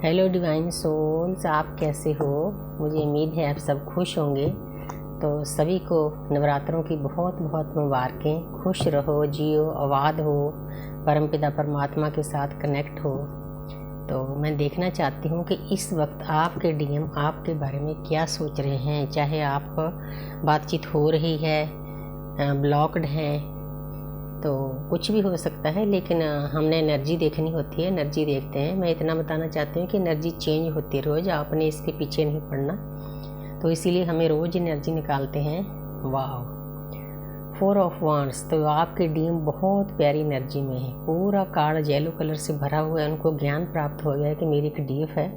Hello divine souls, आप कैसे हो। मुझे उम्मीद है आप सब खुश होंगे। तो सभी को नवरात्रों की बहुत बहुत मुबारकें। खुश रहो, जियो, आबाद हो, परमपिता परमात्मा के साथ कनेक्ट हो। तो मैं देखना चाहती हूँ कि इस वक्त आपके डीएम आपके बारे में क्या सोच रहे हैं। चाहे आप बातचीत हो रही है, ब्लॉक्ड हैं, तो कुछ भी हो सकता है, लेकिन हमने एनर्जी देखनी होती है, एनर्जी देखते हैं। मैं इतना बताना चाहती हूँ कि एनर्जी चेंज होती है रोज़, आपने इसके पीछे नहीं पड़ना। तो इसीलिए हमें रोज़ एनर्जी निकालते हैं। वाह, 4 ऑफ वांड्स। तो आपके डीएम बहुत प्यारी एनर्जी में है। पूरा कार्ड येलो कलर से भरा हुआ है। उनको ज्ञान प्राप्त हो गया है कि मेरी एक डीएफ है,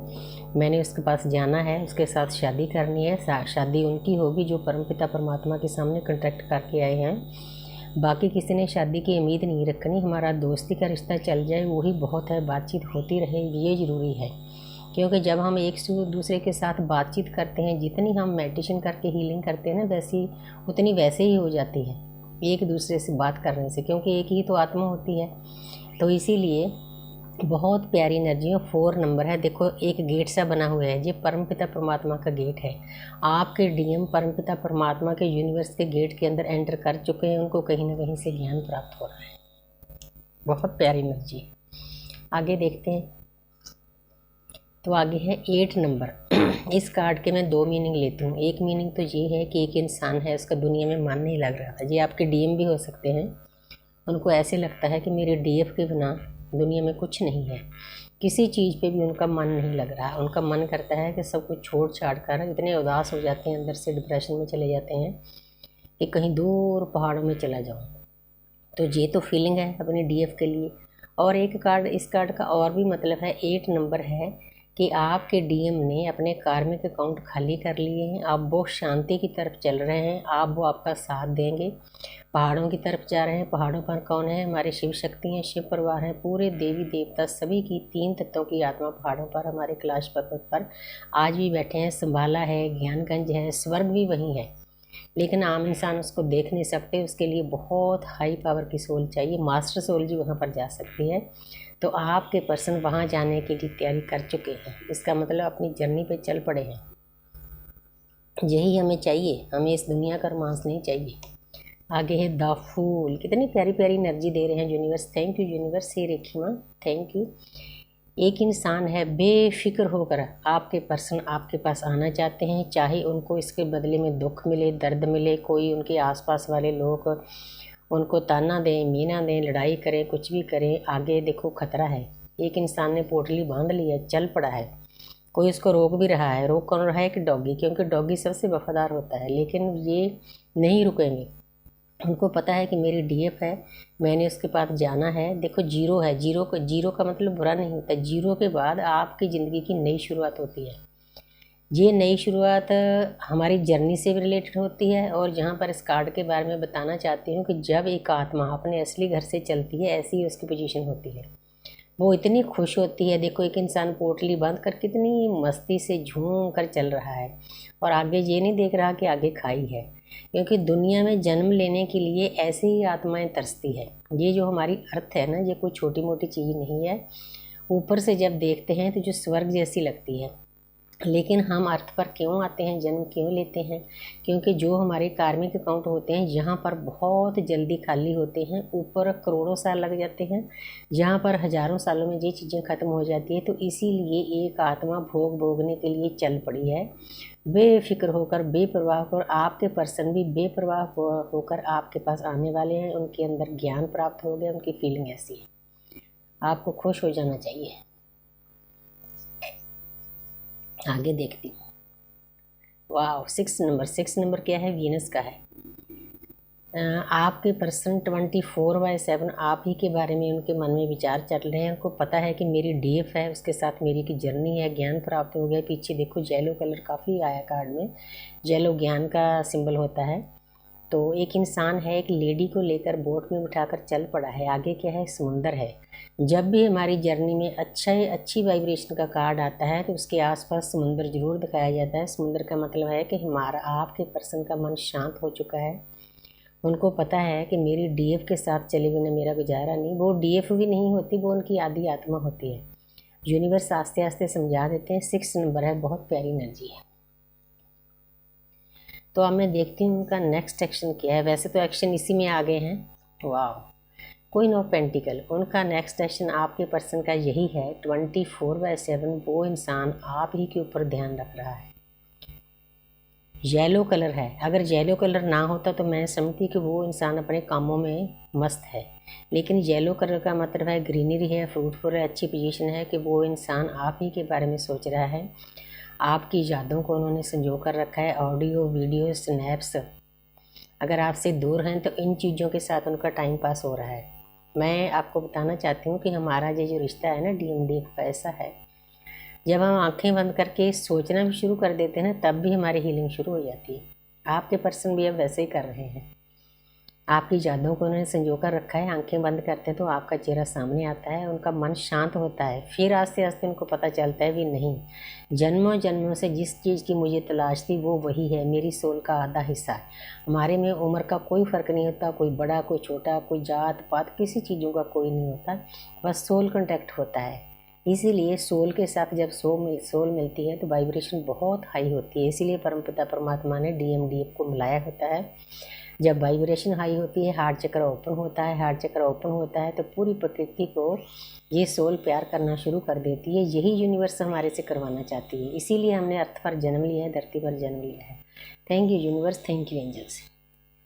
मैंने उसके पास जाना है, उसके साथ शादी करनी है। शादी उनकी होगी जो परमपिता परमात्मा के सामने कॉन्ट्रैक्ट करके आए हैं। बाकी किसी ने शादी की उम्मीद नहीं रखनी। हमारा दोस्ती का रिश्ता चल जाए वही बहुत है, बातचीत होती रहे ये ज़रूरी है। क्योंकि जब हम एक दूसरे के साथ बातचीत करते हैं, जितनी हम मेडिटेशन करके हीलिंग करते हैं ना, उतनी वैसे ही हो जाती है एक दूसरे से बात करने से, क्योंकि एक ही तो आत्मा होती है। तो इसीलिए बहुत प्यारी एनर्जी है। 4 नंबर है। देखो एक गेट सा बना हुआ है, ये परमपिता परमात्मा का गेट है। आपके डीएम परमपिता परमात्मा के यूनिवर्स के गेट के अंदर एंटर कर चुके हैं। उनको कहीं ना कहीं से ज्ञान प्राप्त हो रहा है। बहुत प्यारी एनर्जी। आगे देखते हैं। तो आगे है 8 नंबर। इस कार्ड के मैं 2 मीनिंग लेती हूँ। एक मीनिंग तो ये है कि एक इंसान है, उसका दुनिया में मन नहीं लग रहा था। ये आपके डीएम भी हो सकते हैं। उनको ऐसे लगता है कि मेरे डीएफ के बिना दुनिया में कुछ नहीं है। किसी चीज़ पे भी उनका मन नहीं लग रहा है। उनका मन करता है कि सब कुछ छोड़ छाड़ कर, इतने उदास हो जाते हैं, अंदर से डिप्रेशन में चले जाते हैं कि कहीं दूर पहाड़ों में चला जाऊं। तो ये तो फीलिंग है अपने डीएफ के लिए। और एक कार्ड, इस कार्ड का और भी मतलब है, 8 नंबर है कि आपके डीएम ने अपने कार्मिक अकाउंट खाली कर लिए हैं। आप वो शांति की तरफ चल रहे हैं, आप वो आपका साथ देंगे। पहाड़ों की तरफ जा रहे हैं। पहाड़ों पर कौन है? हमारे शिव शक्ति हैं, शिव परिवार हैं, पूरे देवी देवता सभी की 3 तत्वों की आत्मा पहाड़ों पर, हमारे कैलाश पर्वत पर आज भी बैठे हैं। संभाला है, ज्ञानगंज है, स्वर्ग भी वहीं है, लेकिन आम इंसान उसको देख नहीं सकते। उसके लिए बहुत हाई पावर की सोल चाहिए। मास्टर सोल जी वहाँ पर जा सकती है। तो आपके पर्सन वहाँ जाने के लिए तैयारी कर चुके हैं। इसका मतलब अपनी जर्नी पे चल पड़े हैं। यही हमें चाहिए, हमें इस दुनिया का रोमांस नहीं चाहिए। आगे है द फूल। कितनी प्यारी प्यारी एनर्जी दे रहे हैं universe. Thank you universe, hey Rekhima, thank you. एक इंसान है, बेफिक्र होकर आपके पर्सन आपके पास आना चाहते हैं। चाहे उनको इसके बदले में दुख मिले, दर्द मिले, कोई उनके आसपास वाले लोग उनको ताना दें, मीना दें, लड़ाई करें, कुछ भी करें, आगे देखो खतरा है। एक इंसान ने पोटली बांध ली है, चल पड़ा है, कोई उसको रोक भी रहा है। रोक कौन रहा है? कि डॉगी, क्योंकि डॉगी सबसे वफादार होता है। लेकिन ये नहीं रुकेंगे। उनको पता है कि मेरी डीएफ है, मैंने उसके पास जाना है। देखो जीरो है, जीरो का मतलब बुरा नहीं होता। जीरो के बाद आपकी ज़िंदगी की नई शुरुआत होती है। ये नई शुरुआत हमारी जर्नी से भी रिलेटेड होती है। और जहाँ पर इस कार्ड के बारे में बताना चाहती हूँ कि जब एक आत्मा अपने असली घर से चलती है, ऐसी ही उसकी पोजीशन होती है। वो इतनी खुश होती है। देखो एक इंसान पोटली बांध कर कितनी मस्ती से झूम कर चल रहा है, और आगे ये नहीं देख रहा कि आगे खाई है। क्योंकि दुनिया में जन्म लेने के लिए ऐसे ही आत्माएं तरसती है। ये जो हमारी अर्थ है ना, ये कोई छोटी मोटी चीज़ नहीं है। ऊपर से जब देखते हैं तो जो स्वर्ग जैसी लगती है। लेकिन हम अर्थ पर क्यों आते हैं, जन्म क्यों लेते हैं? क्योंकि जो हमारे कार्मिक अकाउंट होते हैं यहाँ पर बहुत जल्दी खाली होते हैं। ऊपर करोड़ों साल लग जाते हैं, यहाँ पर हज़ारों सालों में ये चीज़ें ख़त्म हो जाती है। तो इसीलिए एक आत्मा भोग भोगने के लिए चल पड़ी है, बेफिक्र होकर, बेपरवाह होकर। आपके पर्सन भी बेपरवाह होकर आपके पास आने वाले हैं। उनके अंदर ज्ञान प्राप्त हो गया। उनकी फीलिंग ऐसी है, आपको खुश हो जाना चाहिए। आगे देखती हूँ। वाह, 6 नंबर क्या है? वीनस का है। आपके पर्सन 24/7 आप ही के बारे में उनके मन में विचार चल रहे हैं। उनको पता है कि मेरी डीएफ है, उसके साथ मेरी की जर्नी है, ज्ञान प्राप्त हो गया। पीछे देखो येलो कलर काफ़ी आया कार्ड में, येलो ज्ञान का सिंबल होता है। तो एक इंसान है, एक लेडी को लेकर बोट में बिठाकर चल पड़ा है। आगे क्या है? समुंदर है। जब भी हमारी जर्नी में अच्छी वाइब्रेशन का कार्ड आता है तो उसके आसपास समुंदर जरूर दिखाया जाता है। समुंदर का मतलब है कि हमारा, आपके पर्सन का मन शांत हो चुका है। उनको पता है कि मेरी डीएफ के साथ चले बिना मेरा गुजारा नहीं। वो डीएफ भी नहीं होती, वो उनकी आधी आत्मा होती है यूनिवर्स आस्ते आस्ते समझा देते हैं। 6 नंबर है, बहुत प्यारी एनर्जी है। तो अब मैं देखती हूँ उनका नेक्स्ट एक्शन क्या है। वैसे तो एक्शन इसी में आ गए हैं। वाह, क्वीन ऑफ पेंटिकल, उनका नेक्स्ट एक्शन आपके पर्सन का यही है। 24/7 वो इंसान आप ही के ऊपर ध्यान रख रहा है। येलो कलर है, अगर येलो कलर ना होता तो मैं समझती कि वो इंसान अपने कामों में मस्त है, लेकिन येलो कलर का मतलब है ग्रीनरी है, फ्रूटफुल है, अच्छी पोजीशन है, कि वो इंसान आप ही के बारे में सोच रहा है। आपकी यादों को उन्होंने संजो कर रखा है। ऑडियो, वीडियो, स्नैप्स, अगर आपसे दूर हैं तो इन चीज़ों के साथ उनका टाइम पास हो रहा है। मैं आपको बताना चाहती हूँ कि हमारा ये जो रिश्ता है ना DMD का, ऐसा है जब हम आंखें बंद करके सोचना भी शुरू कर देते हैं तब भी हमारी हीलिंग शुरू हो जाती है। आपके पर्सन भी अब वैसे ही कर रहे हैं। आपकी यादों को उन्होंने संजो कर रखा है। आंखें बंद करते हैं तो आपका चेहरा सामने आता है, उनका मन शांत होता है। फिर आस्ते आस्ते उनको पता चलता है कि नहीं, जन्मों जन्मों से जिस चीज़ की मुझे तलाश थी वो वही है, मेरी सोल का आधा हिस्सा है। हमारे में उम्र का कोई फ़र्क नहीं होता, कोई बड़ा कोई छोटा, कोई जात पात, किसी चीज़ों का कोई नहीं होता, बस सोल कॉन्टैक्ट होता है। इसीलिए सोल के साथ जब सोल मिलती है तो वाइब्रेशन बहुत हाई होती है। इसीलिए परमपिता परमात्मा ने DMD को मिलाया होता है। जब वाइब्रेशन हाई होती है, हार्ट चक्र ओपन होता है। हार्ट चक्र ओपन होता है तो पूरी प्रकृति को ये सोल प्यार करना शुरू कर देती है। यही यूनिवर्स हमारे से करवाना चाहती है। इसीलिए हमने अर्थ पर जन्म लिया है, धरती पर जन्म लिया है। Thank you universe, thank you angels.